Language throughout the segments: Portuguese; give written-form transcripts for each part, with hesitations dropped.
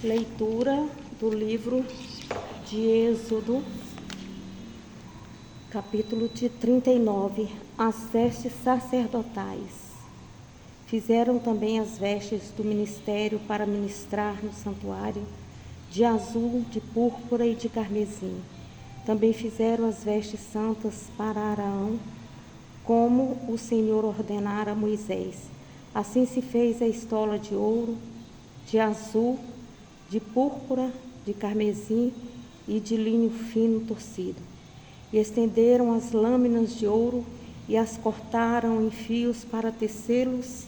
Leitura do livro de Êxodo, capítulo 39, as vestes sacerdotais. Fizeram também as vestes do ministério para ministrar no santuário, de azul, de púrpura e de carmesim. Também fizeram as vestes santas para Arão, como o Senhor ordenara a Moisés. Assim se fez a estola de ouro, de azul, de púrpura, de carmesim e de linho fino torcido. E estenderam as lâminas de ouro e as cortaram em fios para tecê-los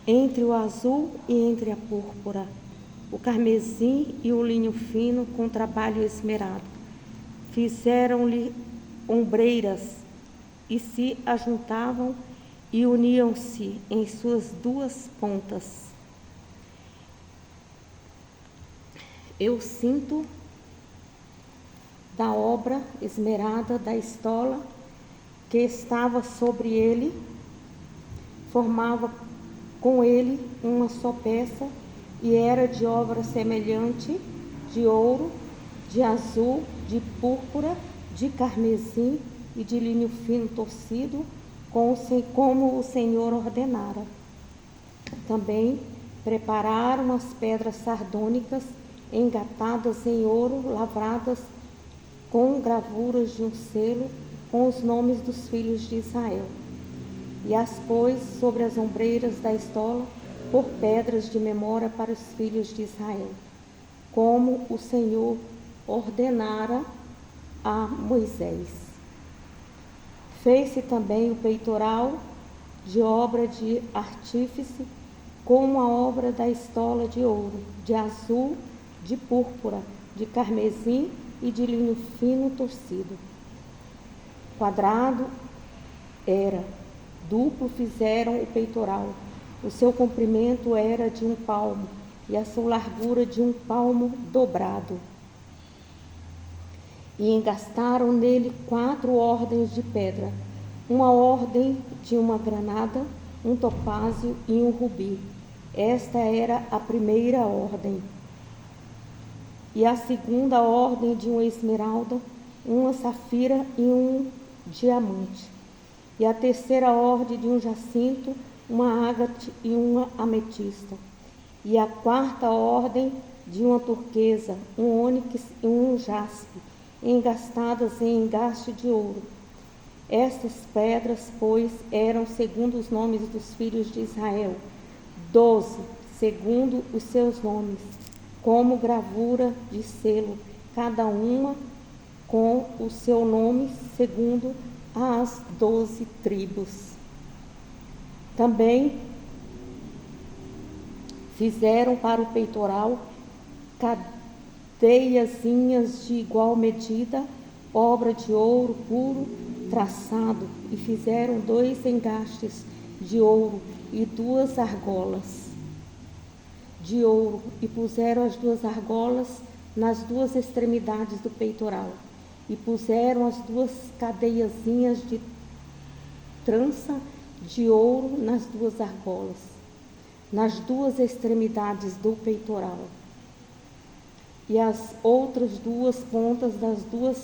entre o azul e entre a púrpura, o carmesim e o linho fino com trabalho esmerado. Fizeram-lhe ombreiras e se ajuntavam e uniam-se em suas duas pontas. Eu sinto da obra esmerada da estola que estava sobre ele, formava com ele uma só peça, e era de obra semelhante, de ouro, de azul, de púrpura, de carmesim e de linho fino torcido, como o Senhor ordenara. Também prepararam as pedras sardônicas, engatadas em ouro, lavradas com gravuras de um selo, com os nomes dos filhos de Israel. E as pôs sobre as ombreiras da estola, por pedras de memória para os filhos de Israel, como o Senhor ordenara a Moisés. Fez-se também o peitoral de obra de artífice, como a obra da estola de ouro, de azul, de púrpura, de carmesim e de linho fino torcido. Quadrado era, duplo fizeram o peitoral. O seu comprimento era de 1 palmo e a sua largura de 1 palmo dobrado. E engastaram nele 4 ordens de pedra, uma ordem de uma granada, um topázio e um rubi. Esta era a primeira ordem. E a segunda ordem de uma esmeralda, uma safira e um diamante. E a terceira ordem de um jacinto, uma ágate e uma ametista. E a quarta ordem de uma turquesa, um ônix e um jaspe, engastadas em engaste de ouro. Estas pedras, pois, eram segundo os nomes dos filhos de Israel, 12, segundo os seus nomes, como gravura de selo, cada uma com o seu nome, segundo as 12 tribos. Também fizeram para o peitoral cadeiazinhas de igual medida, obra de ouro puro, traçado, e fizeram 2 engastes de ouro e 2 argolas de ouro, e puseram as 2 argolas nas 2 extremidades do peitoral, e puseram as 2 cadeiazinhas de trança de ouro nas 2 argolas, nas 2 extremidades do peitoral. E as outras 2 pontas das 2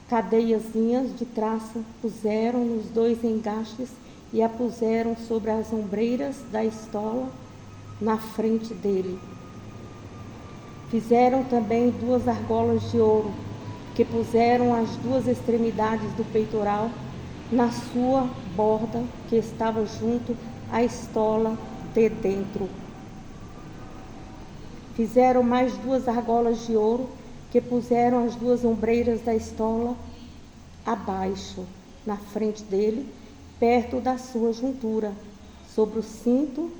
cadeiazinhas de traça puseram nos 2 engastes e a puseram sobre as ombreiras da estola na frente dele. Fizeram também 2 argolas de ouro, que puseram as 2 extremidades do peitoral na sua borda, que estava junto à estola de dentro. Fizeram mais 2 argolas de ouro, que puseram as 2 ombreiras da estola abaixo, na frente dele, perto da sua juntura, sobre o cinto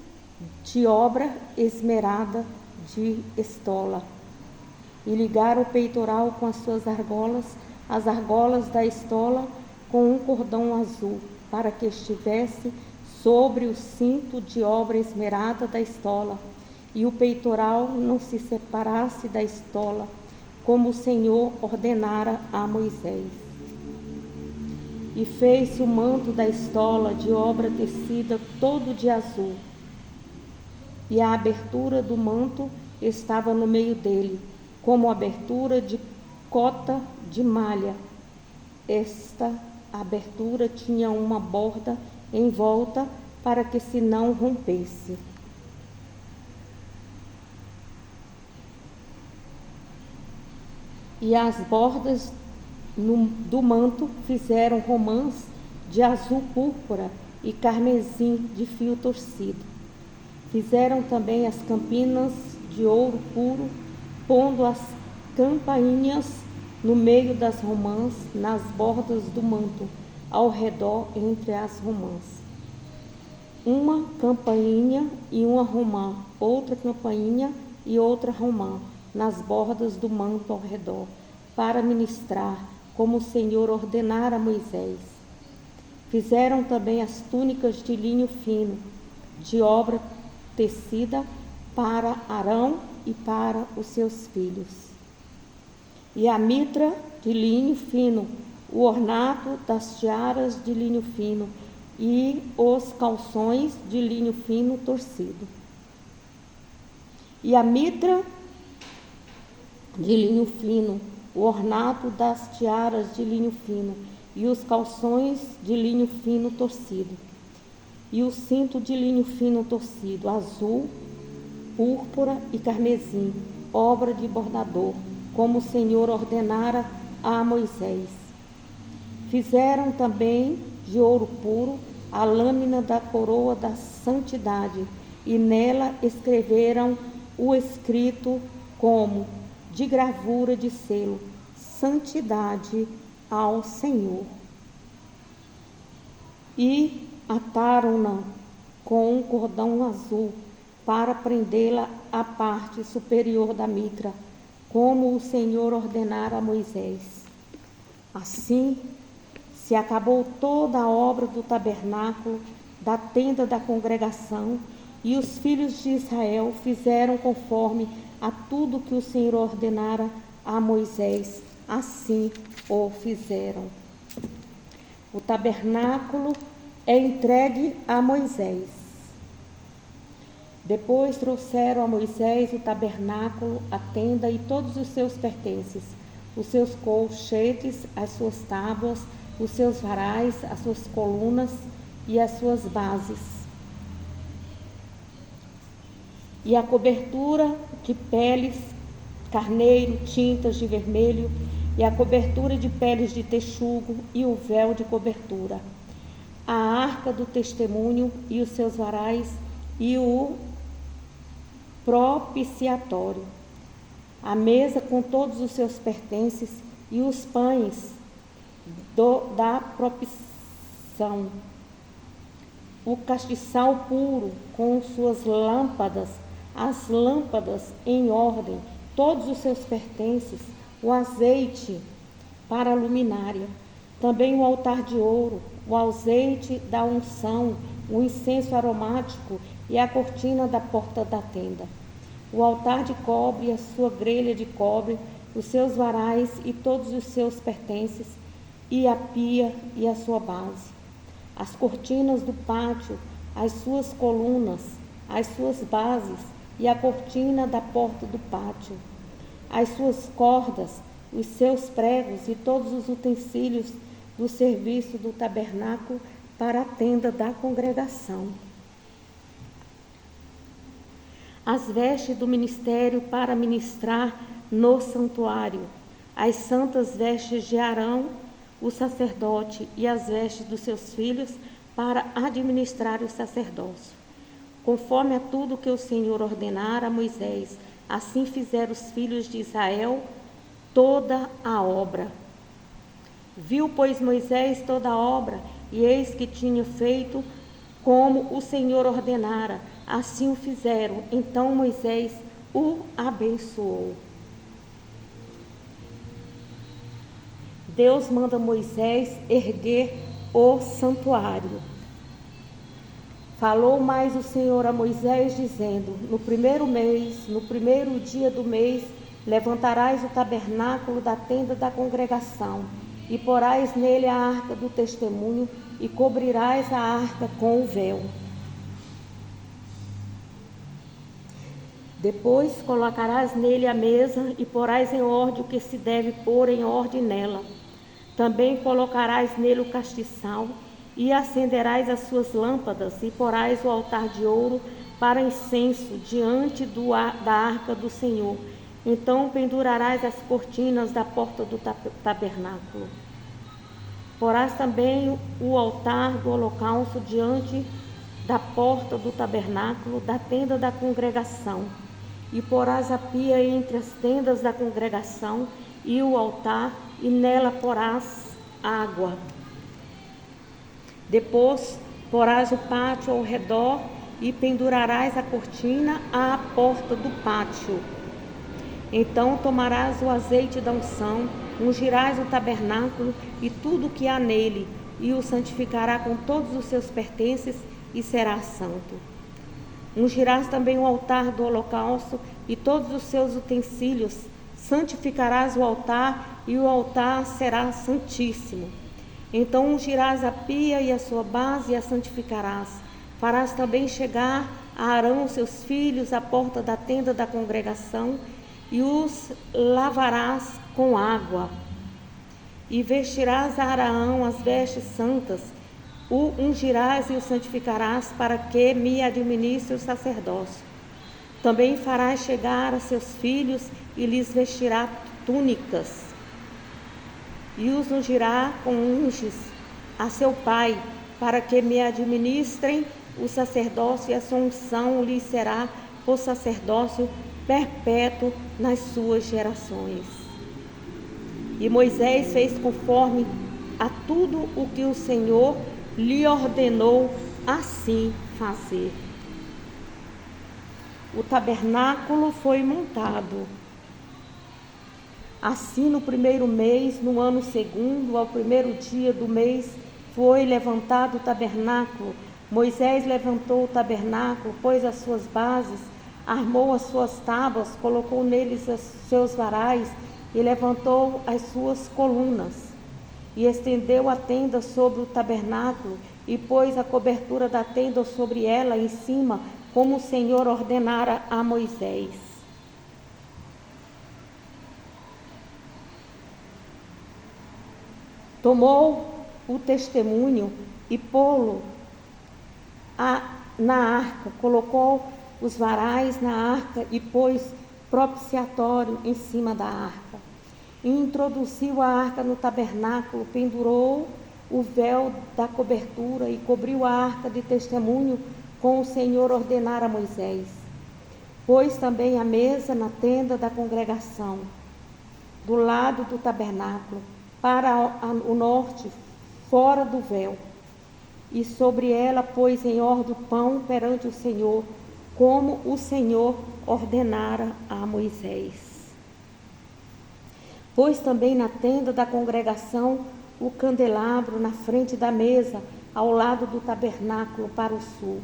de obra esmerada de estola. E ligaram o peitoral com as suas argolas, as argolas da estola, com um cordão azul, para que estivesse sobre o cinto de obra esmerada da estola, e o peitoral não se separasse da estola, como o Senhor ordenara a Moisés. E fez-se o manto da estola de obra tecida todo de azul, e a abertura do manto estava no meio dele, como abertura de cota de malha. Esta abertura tinha uma borda em volta para que se não rompesse. E as bordas do manto fizeram romãs de azul púrpura e carmesim de fio torcido. Fizeram também as campinas de ouro puro, pondo as campainhas no meio das romãs, nas bordas do manto, ao redor entre as romãs. Uma campainha e uma romã, outra campainha e outra romã, nas bordas do manto ao redor, para ministrar, como o Senhor ordenara a Moisés. Fizeram também as túnicas de linho fino, de obra tecida para Arão e para os seus filhos. E a mitra de linho fino, o ornato das tiaras de linho fino e os calções de linho fino torcido. E a mitra de linho fino, o ornato das tiaras de linho fino e os calções de linho fino torcido. E o cinto de linho fino torcido, azul, púrpura e carmesim, obra de bordador, como o Senhor ordenara a Moisés. Fizeram também de ouro puro a lâmina da coroa da santidade, e nela escreveram o escrito como de gravura de selo: santidade ao Senhor. E ataram-na com um cordão azul para prendê-la à parte superior da mitra, como o Senhor ordenara a Moisés. Assim se acabou toda a obra do tabernáculo, da tenda da congregação, e os filhos de Israel fizeram conforme a tudo que o Senhor ordenara a Moisés, assim o fizeram. O tabernáculo é entregue a Moisés. Depois trouxeram a Moisés o tabernáculo, a tenda e todos os seus pertences, os seus colchetes, as suas tábuas, os seus varais, as suas colunas e as suas bases. E a cobertura de peles, carneiro, tintas de vermelho, e a cobertura de peles de texugo e o véu de cobertura. A arca do testemunho e os seus varais e o propiciatório. A mesa com todos os seus pertences e os pães da propiciação. O castiçal puro com suas lâmpadas, as lâmpadas em ordem, todos os seus pertences, o azeite para a luminária, também o altar de ouro, o azeite da unção, o incenso aromático e a cortina da porta da tenda, o altar de cobre e a sua grelha de cobre, os seus varais e todos os seus pertences, e a pia e a sua base, as cortinas do pátio, as suas colunas, as suas bases e a cortina da porta do pátio, as suas cordas, os seus pregos e todos os utensílios do serviço do tabernáculo para a tenda da congregação. As vestes do ministério para ministrar no santuário, as santas vestes de Arão, o sacerdote, e as vestes dos seus filhos para administrar o sacerdócio. Conforme a tudo que o Senhor ordenara a Moisés, assim fizeram os filhos de Israel toda a obra. Viu, pois, Moisés toda a obra, e eis que tinha feito como o Senhor ordenara, assim o fizeram. Então Moisés o abençoou. Deus manda Moisés erguer o santuário. Falou mais o Senhor a Moisés, dizendo: no primeiro mês, no primeiro dia do mês, levantarás o tabernáculo da tenda da congregação, e porás nele a arca do testemunho, e cobrirás a arca com o véu. Depois colocarás nele a mesa e porás em ordem o que se deve pôr em ordem nela. Também colocarás nele o castiçal e acenderás as suas lâmpadas e porás o altar de ouro para incenso diante da arca do Senhor. Então pendurarás as cortinas da porta do tabernáculo. Porás também o altar do holocausto diante da porta do tabernáculo, da tenda da congregação. E porás a pia entre as tendas da congregação e o altar, e nela porás água. Depois porás o pátio ao redor e pendurarás a cortina à porta do pátio. Então tomarás o azeite da unção, ungirás o tabernáculo e tudo o que há nele, e o santificará com todos os seus pertences, e será santo. Ungirás também o altar do holocausto e todos os seus utensílios, santificarás o altar, e o altar será santíssimo. Então ungirás a pia e a sua base e a santificarás. Farás também chegar a Arão, seus filhos, à porta da tenda da congregação, e os lavarás com água. E vestirás a Arão as vestes santas, o ungirás e o santificarás, para que me administre o sacerdócio. Também farás chegar a seus filhos e lhes vestirá túnicas, e os ungirá com unges a seu pai, para que me administrem o sacerdócio, e a sua unção lhes será por sacerdócio perpétuo nas suas gerações. E Moisés fez conforme a tudo o que o Senhor lhe ordenou assim fazer. O tabernáculo foi montado. Assim, no primeiro mês, no ano segundo, ao primeiro dia do mês, foi levantado o tabernáculo. Moisés levantou o tabernáculo, pôs as suas bases, armou as suas tábuas, colocou neles os seus varais e levantou as suas colunas. E estendeu a tenda sobre o tabernáculo e pôs a cobertura da tenda sobre ela em cima, como o Senhor ordenara a Moisés. Tomou o testemunho e pô-lo na arca, colocou os varais na arca e pôs propiciatório em cima da arca. E introduziu a arca no tabernáculo, pendurou o véu da cobertura e cobriu a arca de testemunho, como o Senhor ordenara a Moisés. Pôs também a mesa na tenda da congregação, do lado do tabernáculo, para o norte, fora do véu. E sobre ela pôs em ordem o pão perante o Senhor, como o Senhor ordenara a Moisés. Pôs também na tenda da congregação o candelabro na frente da mesa, ao lado do tabernáculo para o sul.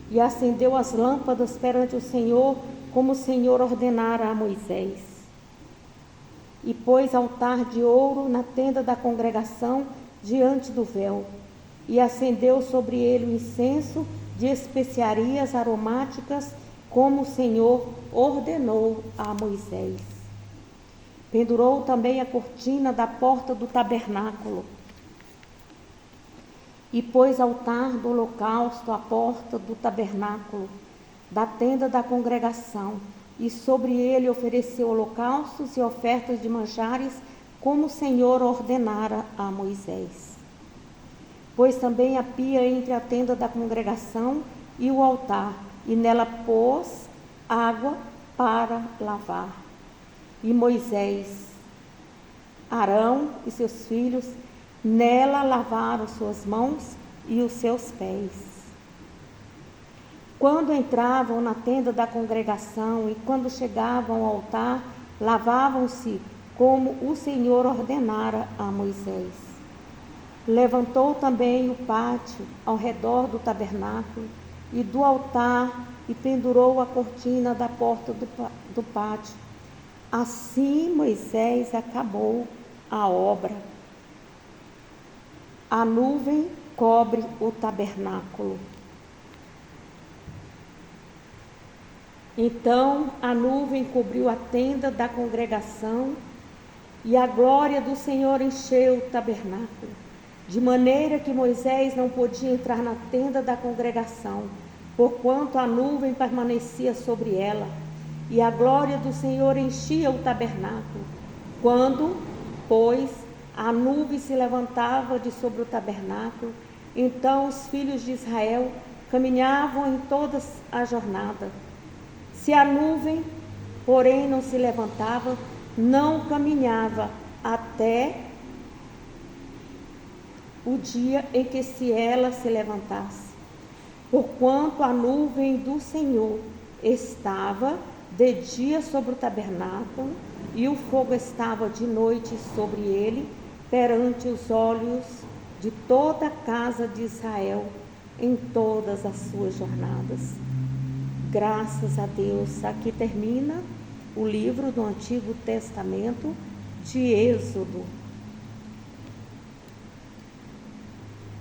E acendeu as lâmpadas perante o Senhor, como o Senhor ordenara a Moisés. E pôs altar de ouro na tenda da congregação, diante do véu. E acendeu sobre ele o incenso de especiarias aromáticas, como o Senhor ordenou a Moisés. Pendurou também a cortina da porta do tabernáculo. E pôs altar do holocausto à porta do tabernáculo, da tenda da congregação, e sobre ele ofereceu holocaustos e ofertas de manjares, como o Senhor ordenara a Moisés. Pôs também a pia entre a tenda da congregação e o altar, e nela pôs água para lavar. E Moisés, Arão e seus filhos nela lavaram suas mãos e os seus pés. Quando entravam na tenda da congregação e quando chegavam ao altar, lavavam-se como o Senhor ordenara a Moisés. Levantou também o pátio ao redor do tabernáculo e do altar e pendurou a cortina da porta do pátio. Assim Moisés acabou a obra. A nuvem cobre o tabernáculo. Então a nuvem cobriu a tenda da congregação e a glória do Senhor encheu o tabernáculo, de maneira que Moisés não podia entrar na tenda da congregação, porquanto a nuvem permanecia sobre ela, e a glória do Senhor enchia o tabernáculo. Quando, pois, a nuvem se levantava de sobre o tabernáculo, então os filhos de Israel caminhavam em toda a jornada. Se a nuvem, porém, não se levantava, não caminhava até o dia em que ela se levantasse. Porquanto a nuvem do Senhor estava de dia sobre o tabernáculo, e o fogo estava de noite sobre ele, perante os olhos de toda a casa de Israel, em todas as suas jornadas. Graças a Deus. Aqui termina o livro do Antigo Testamento de Êxodo.